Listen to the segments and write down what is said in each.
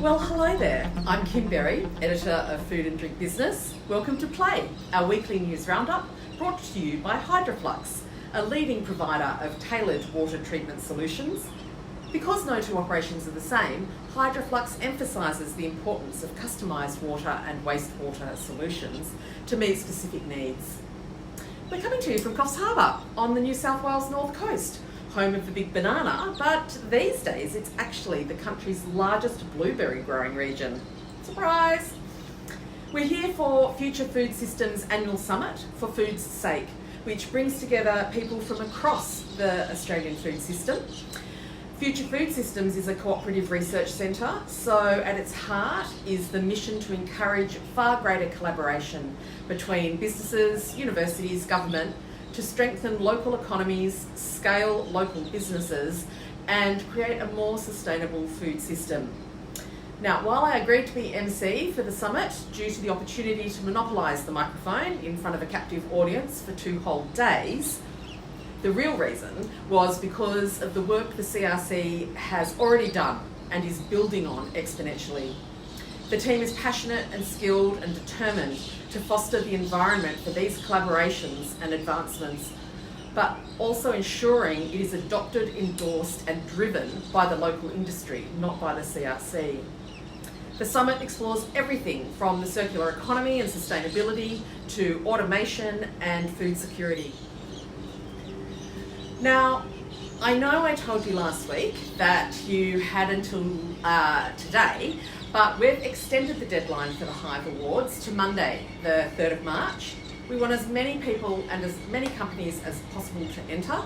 Well, hello there. I'm Kim Berry, editor of Food and Drink Business. Welcome to Play, our weekly news roundup brought to you by Hydroflux, a leading provider of tailored water treatment solutions. Because no two operations are the same, Hydroflux emphasises the importance of customised water and wastewater solutions to meet specific needs. We're coming to you from Coffs Harbour on the New South Wales North Coast, home of the big banana, but these days it's actually the country's largest blueberry growing region. Surprise! We're here for Future Food Systems Annual Summit for Food's Sake, which brings together people from across the Australian food system. Future Food Systems is a cooperative research centre, so at its heart is the mission to encourage far greater collaboration between businesses, universities, government, to strengthen local economies, scale local businesses, and create a more sustainable food system. Now, while I agreed to be MC for the summit due to the opportunity to monopolise the microphone in front of a captive audience for 2 whole days, the real reason was because of the work the CRC has already done and is building on exponentially. The team is passionate and skilled and determined to foster the environment for these collaborations and advancements, but also ensuring it is adopted, endorsed and driven by the local industry, not by the CRC. The summit explores everything from the circular economy and sustainability to automation and food security. Now, I know I told you last week that you had until today, but we've extended the deadline for the HIVE Awards to Monday, the 3rd of March. We want as many people and as many companies as possible to enter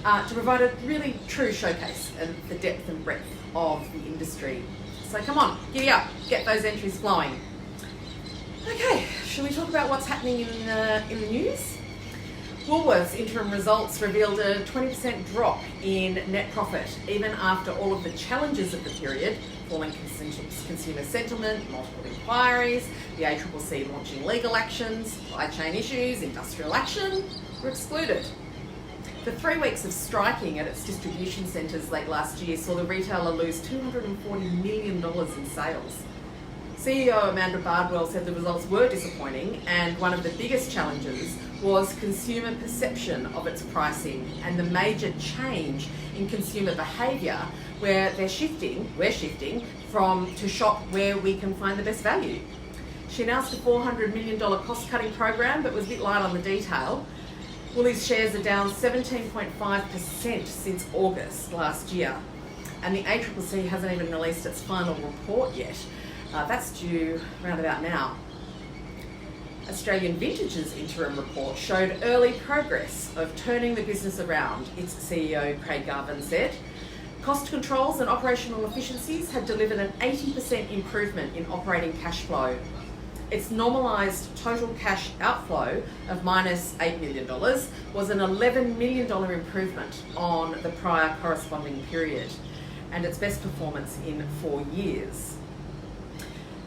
to provide a really true showcase of the depth and breadth of the industry. So come on, giddy up, get those entries flowing. Okay, shall we talk about what's happening in the news? Woolworths interim results revealed a 20% drop in net profit, even after all of the challenges of the period, falling consumer sentiment, multiple inquiries, the ACCC launching legal actions, supply chain issues, industrial action, were excluded. The 3 weeks of striking at its distribution centres late last year saw the retailer lose $240 million in sales. CEO Amanda Bardwell said the results were disappointing, and one of the biggest challenges was consumer perception of its pricing and the major change in consumer behaviour where we're shifting to shop where we can find the best value. She announced a $400 million cost-cutting program but was a bit light on the detail. Woolies shares are down 17.5% since August last year, and the ACCC hasn't even released its final report yet. That's due around about now. Australian Vintage's interim report showed early progress of turning the business around, its CEO Craig Garvin said. Cost controls and operational efficiencies had delivered an 80% improvement in operating cash flow. Its normalised total cash outflow of minus $8 million was an $11 million improvement on the prior corresponding period, and its best performance in 4 years.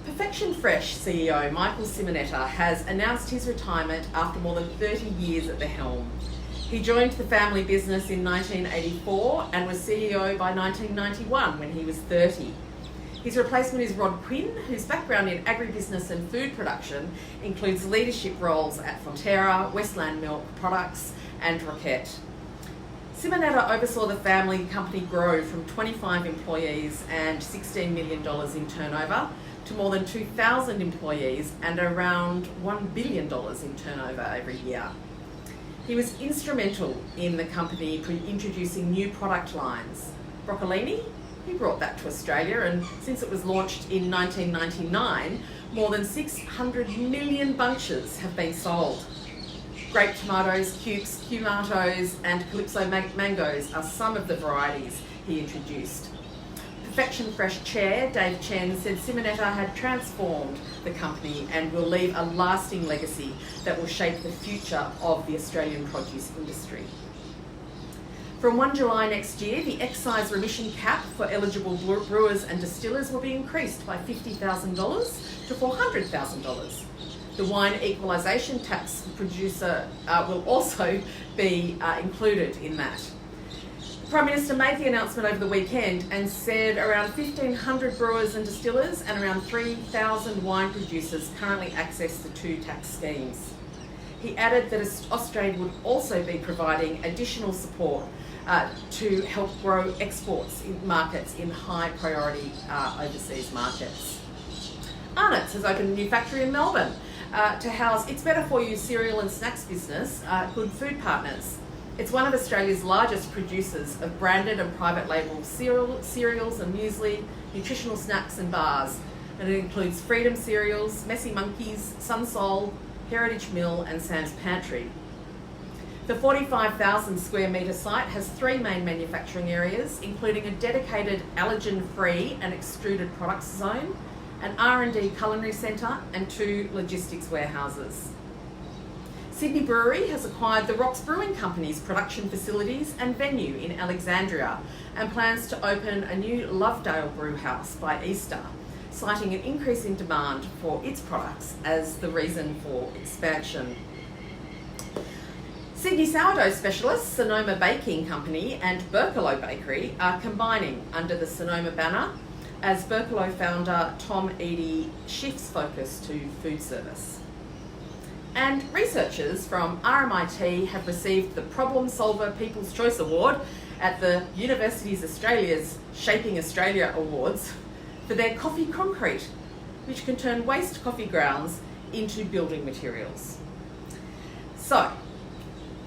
Perfection Fresh CEO Michael Simonetta has announced his retirement after more than 30 years at the helm. He joined the family business in 1984 and was CEO by 1991 when he was 30. His replacement is Rod Quinn, whose background in agribusiness and food production includes leadership roles at Fonterra, Westland Milk Products and Roquette. Simonetta oversaw the family company grow from 25 employees and $16 million in turnover to more than 2,000 employees and around $1 billion in turnover every year. He was instrumental in the company introducing new product lines. Broccolini, he brought that to Australia, and since it was launched in 1999, more than 600 million bunches have been sold. Grape tomatoes, cukes, cumatos and Calypso mangoes are some of the varieties he introduced. Perfection Fresh Chair Dave Chen said Simonetta had transformed the company and will leave a lasting legacy that will shape the future of the Australian produce industry. From 1 July next year, the excise remission cap for eligible brewers and distillers will be increased by $50,000 to $400,000. The wine equalisation tax producer will also be included in that. Prime Minister made the announcement over the weekend and said around 1,500 brewers and distillers and around 3,000 wine producers currently access the two tax schemes. He added that Australia would also be providing additional support to help grow exports in markets in high priority overseas markets. Arnotts has opened a new factory in Melbourne to house its better for you cereal and snacks business, Good Food Partners. It's one of Australia's largest producers of branded and private label cereals and muesli, nutritional snacks and bars, and it includes Freedom Cereals, Messy Monkeys, Sunsol, Heritage Mill and Sam's Pantry. The 45,000 square metre site has three main manufacturing areas, including a dedicated allergen-free and extruded products zone, an R&D culinary centre and two logistics warehouses. Sydney Brewery has acquired the Rocks Brewing Company's production facilities and venue in Alexandria and plans to open a new Lovedale brew house by Easter, citing an increase in demand for its products as the reason for expansion. Sydney sourdough specialists Sonoma Baking Company and Berkelo Bakery are combining under the Sonoma banner as Berkelo founder Tom Eady shifts focus to food service. And researchers from RMIT have received the Problem Solver People's Choice Award at the Universities Australia's Shaping Australia Awards for their coffee concrete, which can turn waste coffee grounds into building materials. So,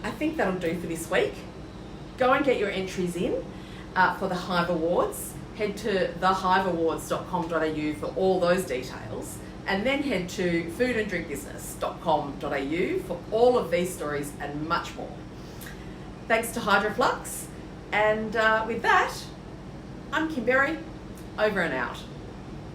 I think that'll do for this week. Go and get your entries in for the HIVE Awards. Head to thehiveawards.com.au for all those details, and then head to foodanddrinkbusiness.com.au for all of these stories and much more. Thanks to Hydroflux, and with that, I'm Kim Berry, over and out.